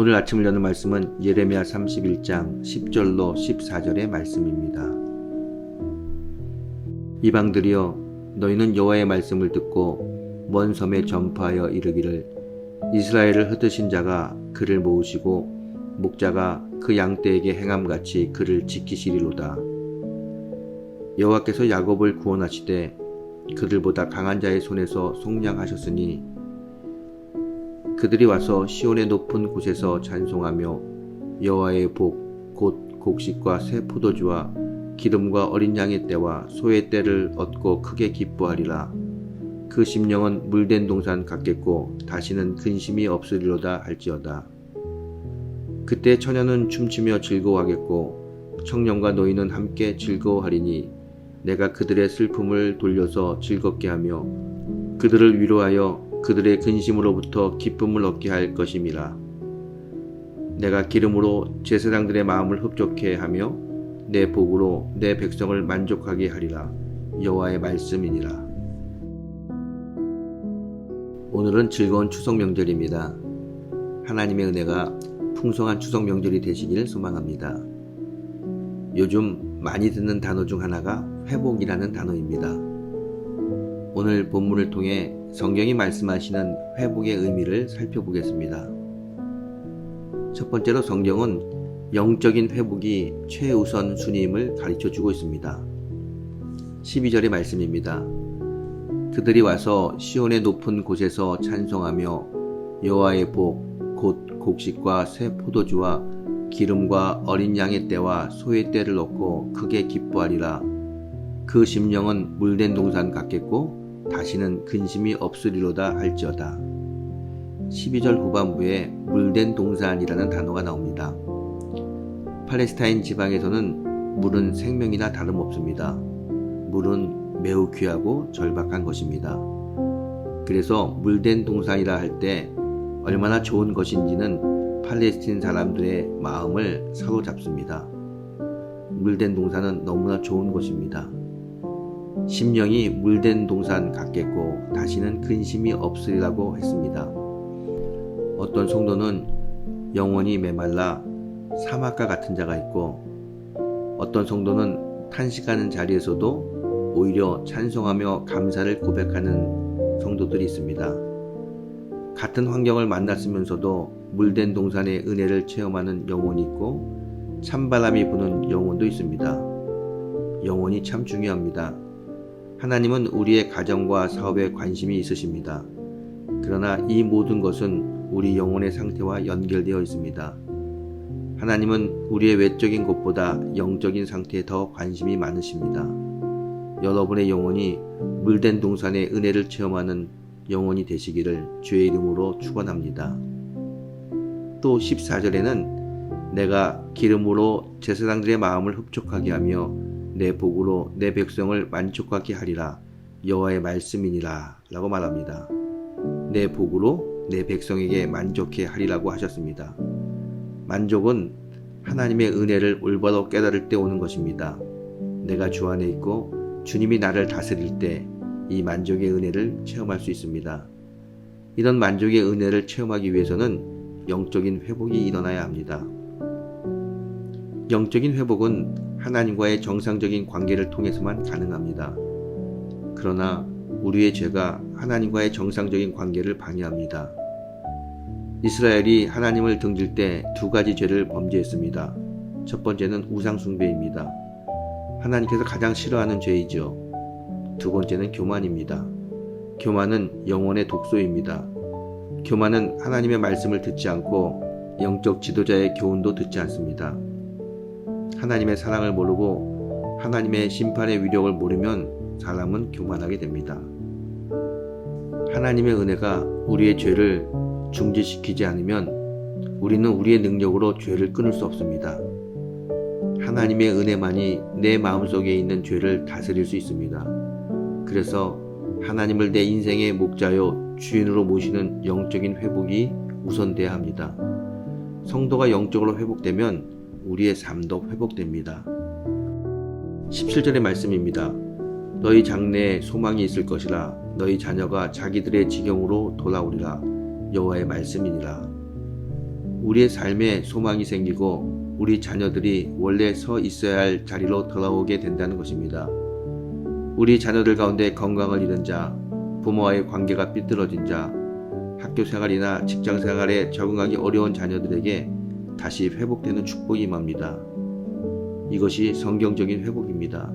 오늘 아침을 여는 말씀은 예레미야 31장 10절로 14절의 말씀입니다. 이방들이여, 너희는 여호와의 말씀을 듣고 먼 섬에 전파하여 이르기를, 이스라엘을 흩으신 자가 그를 모으시고 목자가 그 양떼에게 행함같이 그를 지키시리로다. 여호와께서 야곱을 구원하시되 그들보다 강한 자의 손에서 속량하셨으니 그들이 와서 시온의 높은 곳에서 찬송하며 여호와의 복 곧 곡식과 새 포도주와 기름과 어린 양의 떼와 소의 떼를 얻고 크게 기뻐하리라. 그 심령은 물된 동산 같겠고 다시는 근심이 없으리로다 할지어다. 그때 처녀는 춤추며 즐거워하겠고 청년과 노인은 함께 즐거워하리니 내가 그들의 슬픔을 돌려서 즐겁게 하며 그들을 위로하여 그들의 근심으로부터 기쁨을 얻게 할 것임이라. 내가 기름으로 제사장들의 마음을 흡족해 하며 내 복으로 내 백성을 만족하게 하리라. 여호와의 말씀이니라. 오늘은 즐거운 추석 명절입니다. 하나님의 은혜가 풍성한 추석 명절이 되시길 소망합니다. 요즘 많이 듣는 단어 중 하나가 회복이라는 단어입니다. 오늘 본문을 통해 성경이 말씀하시는 회복의 의미를 살펴보겠습니다. 첫 번째로 성경은 영적인 회복이 최우선 순위임을 가르쳐주고 있습니다. 12절의 말씀입니다. 그들이 와서 시온의 높은 곳에서 찬송하며 여호와의 복 곧 곡식과 새 포도주와 기름과 어린 양의 떼와 소의 떼를 얻고 크게 기뻐하리라. 그 심령은 물된 동산 같겠고 다시는 근심이 없으리로다 할지어다. 12절 후반부에 물된 동산이라는 단어가 나옵니다. 팔레스타인 지방에서는 물은 생명이나 다름없습니다. 물은 매우 귀하고 절박한 것입니다. 그래서 물된 동산이라 할 때 얼마나 좋은 것인지는 팔레스틴 사람들의 마음을 사로잡습니다. 물된 동산은 너무나 좋은 것입니다. 심령이 물된 동산 같겠고 다시는 근심이 없으리라고 했습니다. 어떤 성도는 영혼이 메말라 사막과 같은 자가 있고 어떤 성도는 탄식하는 자리에서도 오히려 찬송하며 감사를 고백하는 성도들이 있습니다. 같은 환경을 만났으면서도 물된 동산의 은혜를 체험하는 영혼이 있고 찬바람이 부는 영혼도 있습니다. 영혼이 참 중요합니다. 하나님은 우리의 가정과 사업에 관심이 있으십니다. 그러나 이 모든 것은 우리 영혼의 상태와 연결되어 있습니다. 하나님은 우리의 외적인 것보다 영적인 상태에 더 관심이 많으십니다. 여러분의 영혼이 물된 동산의 은혜를 체험하는 영혼이 되시기를 주의 이름으로 축원합니다. 또 14절에는 내가 기름으로 제사장들의 마음을 흡족하게 하며 내 복으로 내 백성을 만족하게 하리라. 여호와의 말씀이니라 라고 말합니다. 내 복으로 내 백성에게 만족해 하리라고 하셨습니다. 만족은 하나님의 은혜를 올바로 깨달을 때 오는 것입니다. 내가 주 안에 있고 주님이 나를 다스릴 때 이 만족의 은혜를 체험할 수 있습니다. 이런 만족의 은혜를 체험하기 위해서는 영적인 회복이 일어나야 합니다. 영적인 회복은 하나님과의 정상적인 관계를 통해서만 가능합니다. 그러나 우리의 죄가 하나님과의 정상적인 관계를 방해합니다. 이스라엘이 하나님을 등질 때 두 가지 죄를 범죄했습니다. 첫 번째는 우상 숭배입니다. 하나님께서 가장 싫어하는 죄이죠. 두 번째는 교만입니다. 교만은 영혼의 독소입니다. 교만은 하나님의 말씀을 듣지 않고 영적 지도자의 교훈도 듣지 않습니다. 하나님의 사랑을 모르고 하나님의 심판의 위력을 모르면 사람은 교만하게 됩니다. 하나님의 은혜가 우리의 죄를 중지시키지 않으면 우리는 우리의 능력으로 죄를 끊을 수 없습니다. 하나님의 은혜만이 내 마음속에 있는 죄를 다스릴 수 있습니다. 그래서 하나님을 내 인생의 목자요 주인으로 모시는 영적인 회복이 우선돼야 합니다. 성도가 영적으로 회복되면 우리의 삶도 회복됩니다. 17절의 말씀입니다. 너희 장래에 소망이 있을 것이라. 너희 자녀가 자기들의 지경으로 돌아오리라. 여호와의 말씀이니라. 우리의 삶에 소망이 생기고 우리 자녀들이 원래 서 있어야 할 자리로 돌아오게 된다는 것입니다. 우리 자녀들 가운데 건강을 잃은 자, 부모와의 관계가 삐뚤어진 자, 학교 생활이나 직장 생활에 적응하기 어려운 자녀들에게 다시 회복되는 축복이 임합니다. 이것이 성경적인 회복입니다.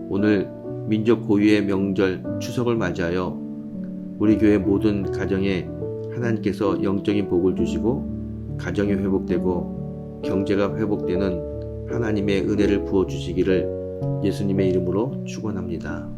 오늘 민족 고유의 명절 추석을 맞이하여 우리 교회 모든 가정에 하나님께서 영적인 복을 주시고 가정이 회복되고 경제가 회복되는 하나님의 은혜를 부어주시기를 예수님의 이름으로 축원합니다.